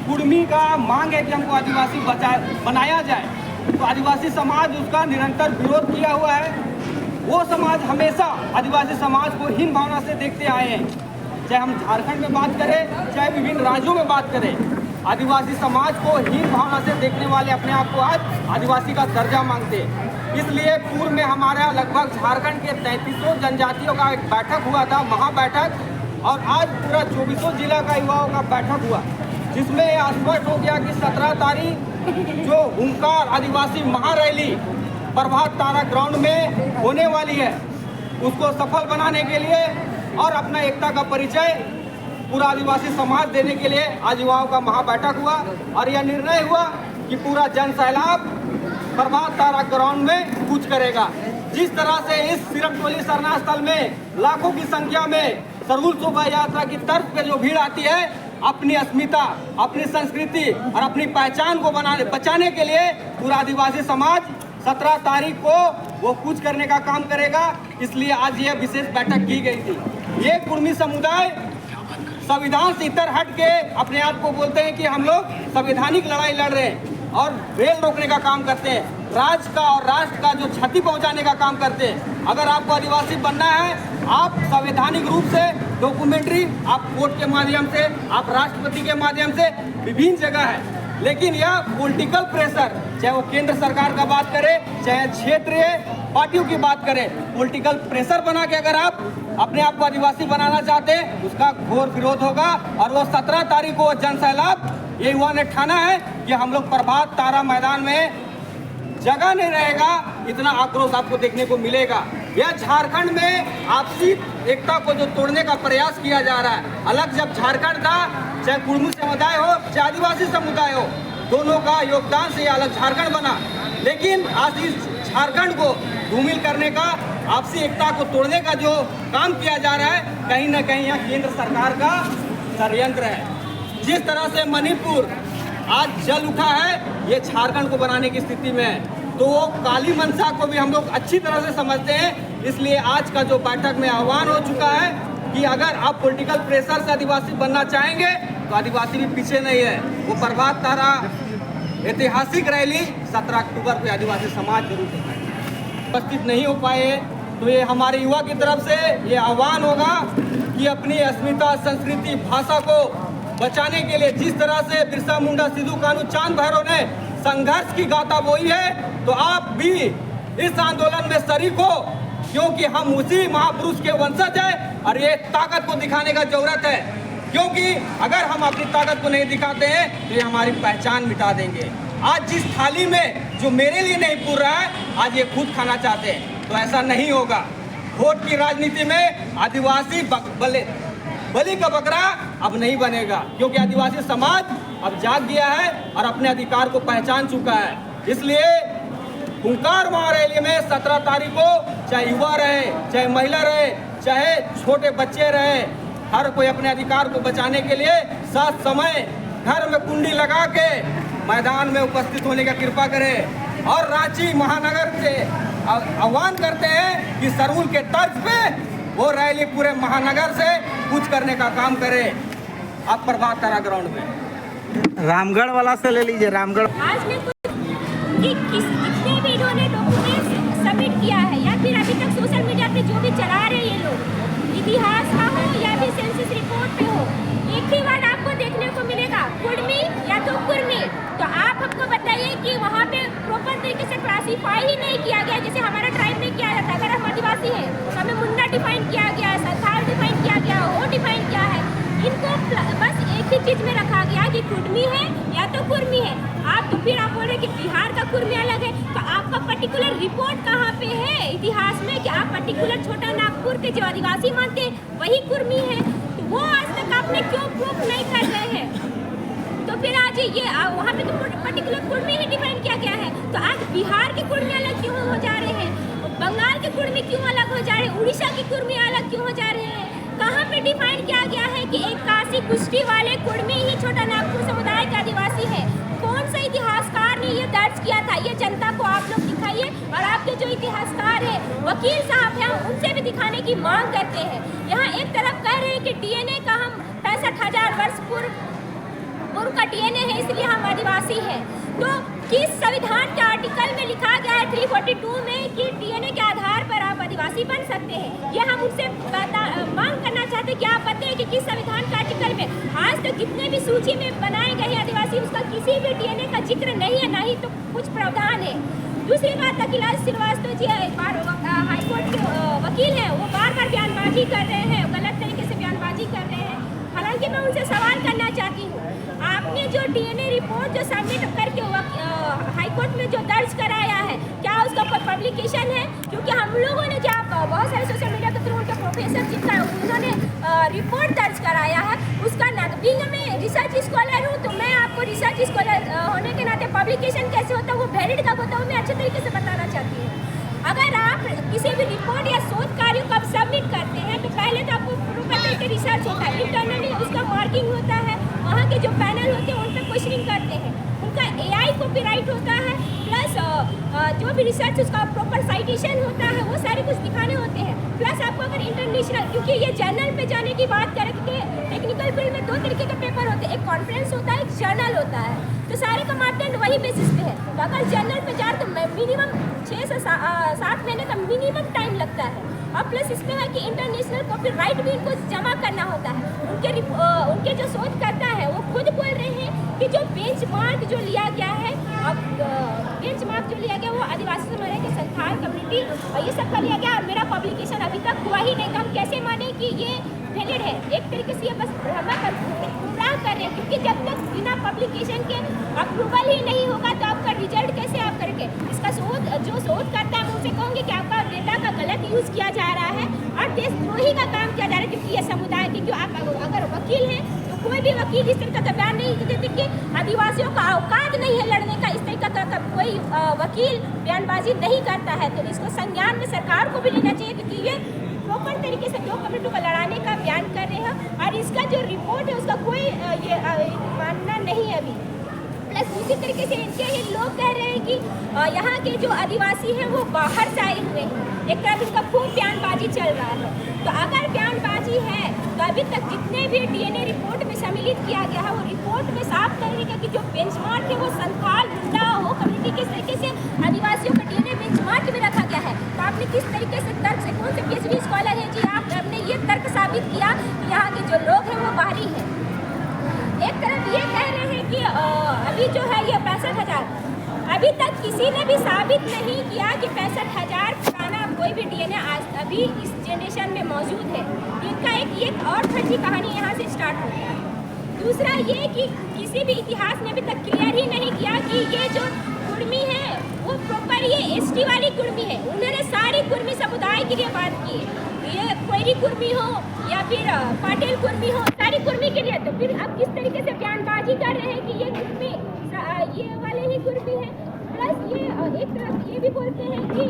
कुर्मी का मांग है कि हमको आदिवासी बनाया जाए, तो आदिवासी समाज उसका निरंतर विरोध किया हुआ है। वो समाज हमेशा आदिवासी समाज को हीन भावना से देखते आए हैं, चाहे हम झारखंड में बात करें, चाहे विभिन्न राज्यों में बात करें। आदिवासी समाज को हीन भावना से देखने वाले अपने आप को आज आदिवासी का दर्जा मांगते हैं। इसलिए पूर्व में हमारा लगभग झारखंड के 3300 जनजातियों का एक बैठक हुआ था, महाबैठक, और आज पूरा 2400 जिला का युवाओं का बैठक हुआ, जिसमें यह स्पष्ट हो गया कि 17 तारीख जो हुंकार आदिवासी महारैली प्रभात तारा ग्राउंड में होने वाली है, उसको सफल बनाने के लिए और अपना एकता का परिचय पूरा आदिवासी समाज देने के लिए आज युवाओं का महाबैठक हुआ और यह निर्णय हुआ कि पूरा जन सैलाब प्रभात तारा ग्राउंड में कूच करेगा। जिस तरह से इस सिरमटोली सरना स्थल में लाखों की संख्या में सरहुल शोभा यात्रा की तर्ज पे जो भीड़ आती है, अपनी अस्मिता, अपनी संस्कृति और अपनी पहचान को बचाने के लिए पूरा आदिवासी समाज 17 तारीख को वो कूच करने का काम करेगा। इसलिए आज यह विशेष बैठक की गई थी। ये कुर्मी समुदाय संविधान से इतर हट के अपने आप को बोलते हैं कि हम लोग संवैधानिक लड़ाई लड़ रहे हैं और रेल रोकने का काम करते हैं, राज्य का और राष्ट्र का जो क्षति पहुंचाने का काम करते हैं। अगर आपको आदिवासी बनना है, आप संवैधानिक रूप से डॉक्यूमेंट्री, आप कोर्ट के माध्यम से, आप राष्ट्रपति के माध्यम से, विभिन्न जगह है, लेकिन यह पॉलिटिकल प्रेशर, चाहे वो केंद्र सरकार का बात करें, चाहे क्षेत्रीय पार्टियों की बात करें, पॉलिटिकल प्रेशर बना के अगर आप अपने आप को आदिवासी बनाना चाहते हैं, उसका घोर विरोध होगा। और वो 17 तारीख को जन सैलाब ये युवा ने ठाना है कि हम लोग प्रभात तारा मैदान में जगह नहीं रहेगा, इतना आक्रोश आपको देखने को मिलेगा। यह झारखंड में आपसी एकता को जो तोड़ने का प्रयास किया जा रहा है। अलग जब झारखंड था, चाहे कुर्मी समुदाय हो, चाहे आदिवासी समुदाय हो, दोनों का योगदान से अलग झारखंड बना। लेकिन आज इस झारखंड को धूमिल करने का, आपसी एकता को तोड़ने का जो काम किया जा रहा है, कहीं ना कहीं यह केंद्र सरकार का षड्यंत्र है। जिस तरह से मणिपुर आज जल उठा है, ये झारखंड को बनाने की स्थिति में है, तो वो काली मनसा को भी हम लोग अच्छी तरह से समझते हैं। इसलिए आज का जो बैठक में आह्वान हो चुका है कि अगर आप पॉलिटिकल प्रेशर से आदिवासी बनना चाहेंगे तो आदिवासी भी पीछे नहीं है। वो प्रभात तारा ऐतिहासिक रैली 17 अक्टूबर को आदिवासी समाज जरूर उपस्थित नहीं हो पाए, तो ये हमारे युवा की तरफ से ये आह्वान होगा कि अपनी अस्मिता, संस्कृति, भाषा को बचाने के लिए जिस तरह से बिरसा मुंडा, सिद्धू कान्हू, चांद भैरव ने संघर्ष की गाथा बोई है, तो आप भी इस आंदोलन में शरीक हो, क्योंकि हम उसी महापुरुष के वंशज हैं और ये ताकत को दिखाने का जरूरत है। क्योंकि अगर हम अपनी ताकत को नहीं दिखाते हैं तो ये हमारी पहचान मिटा देंगे। आज जिस थाली में जो मेरे लिए नहीं पूर रहा है, आज ये खुद खाना चाहते हैं, तो ऐसा नहीं होगा। वोट की राजनीति में आदिवासी बलि का बकरा अब नहीं बनेगा, क्योंकि आदिवासी समाज अब जाग गया है और अपने अधिकार को पहचान चुका है। इसलिए हुंकार महारैली में 17 तारीख को चाहे युवा रहे, चाहे महिला रहे, चाहे छोटे बच्चे रहे, हर कोई अपने अधिकार को बचाने के लिए साथ समय घर में कुंडी लगा के मैदान में उपस्थित होने का कृपा करें। और रांची महानगर से आह्वान करते हैं कि सरहुल के तर्ज पे वो रैली पूरे महानगर से कूच करने का काम करे। आप प्रभात तारा ग्राउंड में रामगढ़ वाला से ले लीजिए। रामगढ़ आज में कितने भी इन्होंने डॉक्यूमेंट सबमिट किया है, या फिर अभी तक सोशल मीडिया पे जो भी चला रहे हैं ये लोग, इतिहास का हो या फिर सेंसस रिपोर्ट पे हो, एक ही वर्ड आपको देखने को मिलेगा, कुर्मी या तो कुर्मी। तो आप हमको बताइए कि वहाँ पे प्रॉपर तरीके से क्लासीफाई ही नहीं किया गया, जैसे हमारा ट्राइब में किया जाता है। अगर हम आदिवासी हैं तो हमें मुंडा डिफाइन किया गया है, संथाल डिफाइन किया गया है, वो डिफाइन किया है। इनको बस एक ही चीज में रखा गया कि कुर्मी है या तो कुर्मी है। आप तो फिर आप बोल रहे कि बिहार का कुर्मी अलग है, तो आपका पर्टिकुलर रिपोर्ट कहाँ पे है इतिहास में कि आप पर्टिकुलर छोटा नागपुर के जो आदिवासी मानते हैं वही कुर्मी है? तो वो आज तक आपने क्यों प्रूफ नहीं कर रहे हैं? तो फिर आज ये वहाँ पे तो पर्टिकुलर कुर्मी ही डिफाइन किया गया है, तो आज बिहार के कुर्मी अलग क्यों हो जा रहे हैं? बंगाल के कुर्मी क्यों अलग हो जा रहे हैं? उड़ीसा के कुर्मी अलग क्यों हो जा रहे हैं? कहाँ पे डिफाइन किया गया है कि एक काशी कुश्ती वाले कुर्मी ही छोटा नागपुर समुदाय के आदिवासी है? कौन सा इतिहासकार ने ये दर्ज किया था? ये जनता को आप लोग दिखाइए, और आपके जो इतिहासकार है, वकील साहब हैं, उनसे भी दिखाने की मांग करते हैं। यहाँ एक तरफ कह रहे हैं कि DNA का हम 65,000 वर्ष पूर्व का डीएनए है इसलिए हम आदिवासी हैं। तो किस संविधान के आर्टिकल में लिखा गया है 342 में कि डीएनए के आधार पर आप आदिवासी बन सकते हैं? ये हम उनसे मांग करना चाहते हैं कि आप बताएं कि किस संविधान के आर्टिकल में आज तक जितने भी सूची में बनाए गए हैं आदिवासी उसका किसी भी डीएनए का जिक्र नहीं है, ना ही तो कुछ प्रावधान है। दूसरी बात, अखिलेश श्रीवास्तव जी हाईकोर्ट के वकील हैं, वो बार बार बयानबाजी कर रहे हैं, गलत तरीके से बयानबाजी कर रहे हैं। हालांकि मैं उनसे सवाल करना चाहती हूँ, आपने जो डीएनए रिपोर्ट जो सबमिट करके हाईकोर्ट में जो दर्ज कराया है, क्या उसका कोई पब्लिकेशन है? क्योंकि हम लोगों ने क्या बहुत सारे सोशल मीडिया के थ्रू उनके प्रोफेसर जिनका उन्होंने रिपोर्ट दर्ज कराया है, उसका नकबिंग में रिसर्च स्कॉलर हूँ, तो मैं आपको रिसर्च स्कॉलर होने के नाते पब्लिकेशन कैसे होता है, वो वैलिड कब होता है, वो मैं अच्छे तरीके से बताना चाहती हूँ। अगर आप किसी भी रिपोर्ट या शोध कार्य को आप सबमिट करते हैं तो पहले तो आपको प्रॉपर तरीके रिसर्च होता है, इंटरनली उसका मार्किंग होता है, वहाँ के जो पैनल होते हैं उन पर क्वेश्चनिंग करते हैं, उनका AI कॉपीराइट होता है, प्लस जो भी रिसर्च उसका प्रॉपर साइटेशन होता है, वो सारे कुछ दिखाने होते हैं। प्लस आपको अगर इंटरनेशनल, क्योंकि ये जर्नल पे जाने की बात करें, क्योंकि टेक्निकल फील्ड में दो तरीके के पेपर होते हैं, एक कॉन्फ्रेंस होता है, एक जर्नल होता है, तो सारे का मापदंड वही बेसिस पे है। तो अगर जर्नल पे जाए तो मिनिमम 6 से 7 महीने का मिनिमम टाइम लगता है। और प्लस इसमें है कि इंटरनेशनल कॉपीराइट भी इनको जमा करना होता है। उनके जो शोध करता है वो खुद बोल रहे हैं कि जो बेंचमार्क जो लिया गया है, अब बेंचमार्क जो लिया गया वो आदिवासी समुदाय के संथाल कम्युनिटी और ये सब का लिया गया, और मेरा पब्लिकेशन अभी तक हुआ ही नहीं, तो हम कैसे माने कि ये वैलिड है? एक तरीके से ये बस गुमराह कर रहे हैं, क्योंकि जब तक बिना पब्लिकेशन के अप्रूवल ही नहीं होगा तो आपका रिजल्ट कैसे आप करेंगे? इसका जो शोध करता है मैं उनसे कहूँगी कि आपका डेटा का गलत यूज़ किया जा रहा है और देशद्रोही का काम किया जा रहा है, क्योंकि ये समुदाय की जो आप अगर वकील हैं तो कोई भी वकील इस तरह का बयान नहीं देते कि आदिवासियों का औकात नहीं है लड़ने का, इस तरह का कोई वकील बयानबाजी नहीं करता है। तो इसको संज्ञान में सरकार को भी लेना चाहिए, क्योंकि ये प्रॉपर तरीके से दो कम्युनिटी को लड़ाने का बयान कर रहे हैं और इसका जो रिपोर्ट है उसका कोई ये मानना नहीं है अभी। प्लस उसी तरीके से इनके ही लोग कह रहे हैं कि यहाँ के जो आदिवासी हैं वो बाहर से आए हुए हैं, एक तरफ इनका खूब बयानबाजी चल रहा है। तो अगर बयानबाजी है तो अभी तक जितने भी डीएनए रिपोर्ट में सम्मिलित किया गया है वो रिपोर्ट में साफ करेगा कि जो बेंचमार्क है वो संथाल मुंडा हो कम्युनिटी के तरीके से आदिवासियों का डीएनए बेंचमार्क में रखा गया है। तो आपने किस तरीके से तर्क से, कौन से PhD स्कॉलर हैं जी आपने ये तर्क साबित किया कि यहाँ के जो लोग हैं वो बाहरी हैं? एक तरफ ये कह रहे हैं कि अभी जो है ये 65,000, अभी तक किसी ने भी साबित नहीं किया कि 65,000 पुराना कोई भी डीएनए आज अभी इस जनरेशन में मौजूद है। इनका एक और फर्जी कहानी यहाँ से स्टार्ट होती है। दूसरा ये कि किसी भी इतिहास ने अभी तक क्लियर ही नहीं किया कि ये जो कुर्मी है वो प्रॉपर ये ST वाली कुर्मी है। उन्होंने सारी कुर्मी समुदाय के लिए बात की है, ये कोयरी कुर्मी हो या फिर पाटिल कुर्मी हो, सारी कुर्मी के लिए। तो फिर अब किस तरीके से बयानबाजी कर रहे हैं कि ये कुर्मी ये वाले ही कुर्मी है। प्लस ये एक तरफ ये भी बोलते हैं कि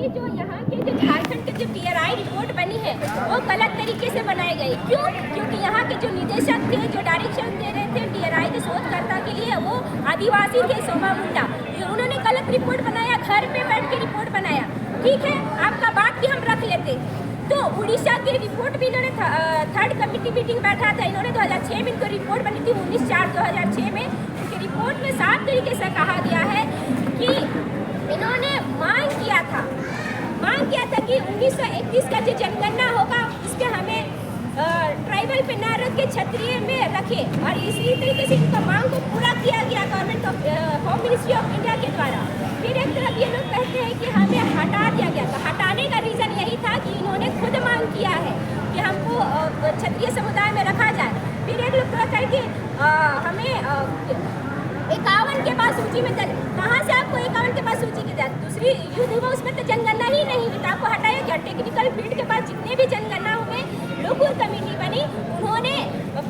जो यहाँ के जो झारखंड के जो TRI रिपोर्ट बनी है वो गलत तरीके से बनाए गए। क्यों? क्योंकि यहाँ के जो निदेशक थे, जो डायरेक्शन दे रहे थे TRI के शोधकर्ता के लिए, वो आदिवासी थे, सोमा मुंडा। उन्होंने गलत रिपोर्ट बनाया, घर पे बैठ के रिपोर्ट बनाया। ठीक है, आपका बात भी हम रख लेते। तो उड़ीसा की रिपोर्ट भी इन्होंने 3rd कमेटी मीटिंग बैठा था, इन्होंने 2006 में इनको रिपोर्ट बनी थी, 19/4/2006 में। उनकी रिपोर्ट में साफ तरीके से कहा गया है कि इन्होंने मांग किया था कि 1931 का जो जनगणना होगा उसके हमें ट्राइबल पे ना रख के क्षत्रिय में रखे, और इसी तरीके से इनका मांग को पूरा किया गया government of home ministry of India के द्वारा। फिर एक तरफ ये लोग कहते हैं कि हमें हटा दिया गया, तो हटाने का रीज़न यही था कि इन्होंने खुद मांग किया है कि हमको क्षत्रिय समुदाय में रखा जाए। फिर एक लोग कहते हैं कि हमें 51 के बाद सूची में कहाँ से आपको 51 के बाद सूची की जाए? दूसरी युद्ध हुआ उसमें तो जनगणना ही नहीं हुई, तो आपको हटाया गया। टेक्निकल फील्ड के बाद जितने भी जनगणना हुए, लोकल कमेटी बनी, उन्होंने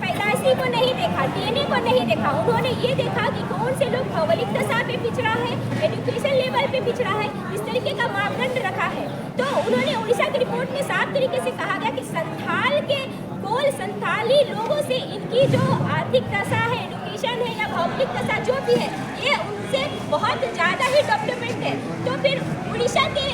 पैदाइशी को नहीं देखा, डीएनए को नहीं देखा, उन्होंने ये देखा कि कौन से लोग भौगोलिक दशा पे पिछड़ा है, एजुकेशन लेवल पे पिछड़ा है, इस तरीके का मापदंड रखा है। तो उन्होंने उड़ीसा की रिपोर्ट में साफ तरीके से कहा गया कि संथाल के कोल संथाली लोगों से इनकी जो आर्थिक दशा है, एजुकेशन है या भौगोलिक दशा जो भी है, ये उनसे बहुत ज़्यादा ही डेवलपमेंट है। तो फिर उड़ीसा के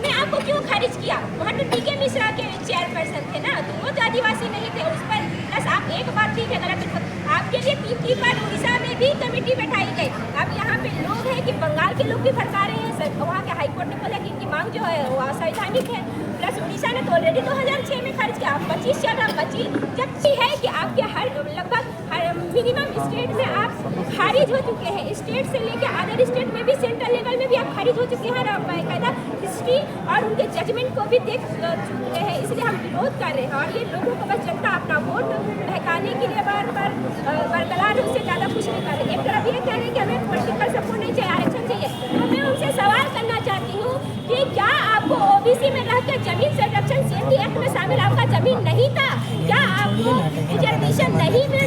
ने आपको क्यों खारिज किया? वहाँ तो DK मिश्रा के चेयरपर्सन थे ना, तो वो तो आदिवासी नहीं थे, उस पर प्लस आप एक बार ठीक है गलत, आपके लिए 3 बार उड़ीसा में भी कमेटी बैठाई गई। अब यहाँ पे लोग हैं कि बंगाल के लोग भी भड़का रहे हैं सर, वहाँ के हाईकोर्ट ने बोला कि इनकी मांग जो है वो असंवैधानिक है। प्लस उड़ीसा ने तो ऑलरेडी 2006 में खर्च किया, 25 चल रहा 25, जबकि है कि आपके हर लगभग मिनिमम स्टेट में आप खारिज हो चुके हैं, स्टेट से लेके अदर स्टेट में भी, सेंट्रल लेवल में भी आप खारिज हो चुके हैं, बाकायदा हिस्ट्री और उनके जजमेंट को भी देख चुके हैं। इसलिए हम विरोध कर रहे हैं और ये लोगों को बस जनता अपना वोट बहकाने के लिए बार बार बरकरार है, उससे ज़्यादा कुछ नहीं कर रहे। एक तरफ ये कह रहे हैं कि हमें पॉलिटिकल सपोर्ट नहीं चाहिए, आरक्षण चाहिए, तो मैं उनसे सवाल करना चाहती हूँ कि क्या आपको ओबीसी में रहकर जमीन संरक्षण 70 एक्ट में शामिल आपका जमीन नहीं था? क्या आपको रिजर्वेशन नहीं मिला?